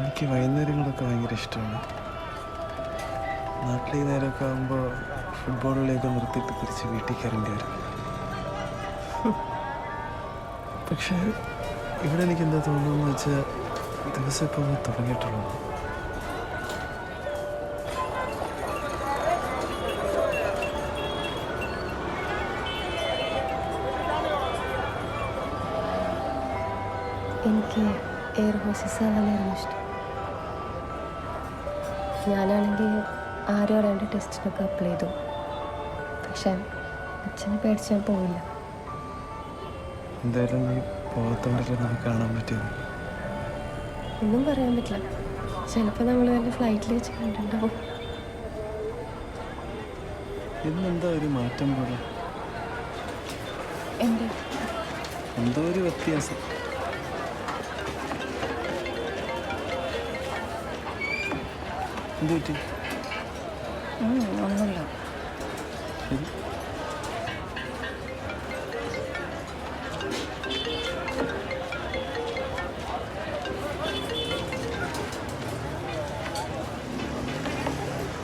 എനിക്ക് വൈകുന്നേരങ്ങളൊക്കെ ഭയങ്കര ഇഷ്ടമാണ്. നാട്ടിൽ ഈ നേരമൊക്കെ ആകുമ്പോൾ ഫുട്ബോളിലേക്ക് നിർത്തിയിട്ട് തിരിച്ച് വീട്ടിൽ കയറേണ്ടി വരും. പക്ഷേ ഇവിടെ എനിക്ക് എന്താ തോന്നുന്നതെന്ന് വെച്ചാൽ ദിവസം ഇപ്പോൾ ഒന്ന് തുടങ്ങിയിട്ടുള്ളൂ. എനിക്ക് എയർ ഹോസ്റ്റസ് ആവാനായിരുന്നു ഇഷ്ടം. ഞാനാണെങ്കിൽ ആരും അറിയാണ്ട് ടെസ്റ്റിനൊക്കെ അപ്ലൈ ചെയ്തു. പക്ഷെ അച്ഛനെ പേടിച്ച് ഞാൻ പോവില്ല. എന്തായാലും നീ പോകത്തോണ്ടല്ലേ നമുക്ക് കാണാൻ പറ്റിയത്. ഒന്നും പറയാൻ പറ്റില്ല. ചിലപ്പോൾ നമ്മൾ വല്ല ഫ്ലൈറ്റിൽ വെച്ച് കണ്ടിട്ടുണ്ടാവും. ഇന്നെന്താ ഒരു മാറ്റം പോലെ, എന്തോ ഒരു വ്യത്യാസം. എന്ത് പറ്റി? ഒന്നുമില്ല.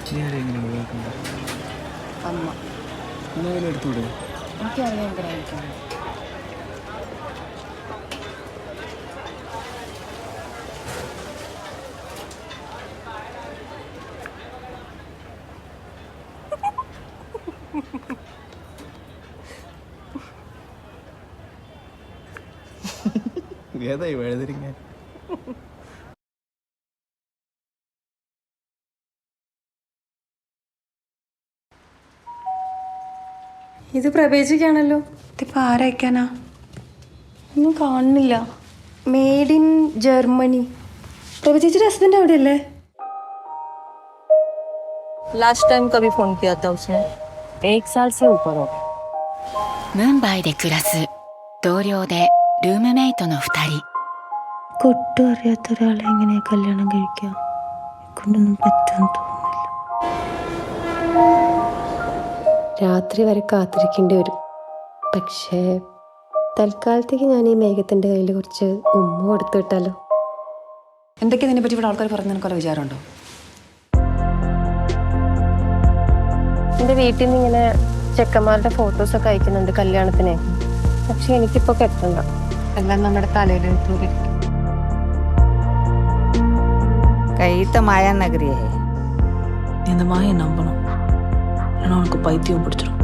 നീ ആരെ എങ്ങനെ ഒഴിവാക്കണ്ട? അമ്മ എന്നാലും എടുത്തുകൂടെ? എനിക്കറിയാം എന്തിനായിരിക്കും. ഏതായി വഴുതിരിങ്ങ? ഇത് പ്രവേശിക്കാണല്ലോ. ഇതിപ്പോൾ ആരയക്കാനാ? ഒന്നും കാണുന്നില്ല. Made in Germany. പ്രഭചേച്ചിയുടെ ഹസ്ബൻഡ് അവിടെയല്ലേ? लास्ट टाइम कभी फोन किया था उसने? 1 साल से ऊपर हो. ムンバイで暮らす同僚でルームメイトの2人。 ഒട്ടും അറിയാത്ത ഒരാളെ എങ്ങനെയാ കല്യാണം കഴിക്കുക? കൊണ്ടൊന്നും പറ്റുമെന്ന് തോന്നുന്നില്ല. രാത്രി വരെ കാത്തിരിക്കേണ്ടി വരും. പക്ഷേ തൽക്കാലത്തേക്ക് ഞാൻ ഈ മേഘത്തിൻ്റെ കയ്യിൽ കുറച്ച് ഉമ്മ കൊടുത്തു വിട്ടാലോ? എന്തൊക്കെയാ ഇതിനെ പറ്റി ഇവിടെ ആൾക്കാർ പറഞ്ഞ നിനക്കൊരു വിചാരമുണ്ടോ? എൻ്റെ വീട്ടിൽ നിന്ന് ഇങ്ങനെ ചെക്കന്മാരുടെ ഫോട്ടോസൊക്കെ അയക്കുന്നുണ്ട് കല്യാണത്തിന്. പക്ഷെ എനിക്കിപ്പോൾ കെട്ടണ്ട. എല്ലാം നമ്മുടെ തലയിൽ തൂരിക്കും. कहीं तो माया नगरी है. இந்த மாயை நம்பணும், இல்லைன்னா உனக்கு பைத்தியம் பிடிச்சிடும்.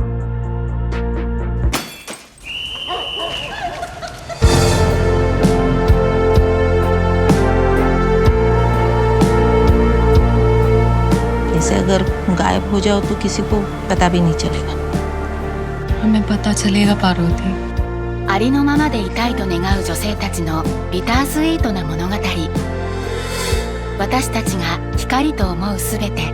ऐसे अगर गायब हो जाओ तो किसी को पता भी नहीं चलेगा. हमें पता चलेगा पार्वती. ありのままでいたいと願う女性たちのビタースイートな物語。私たちが光と思うすべて。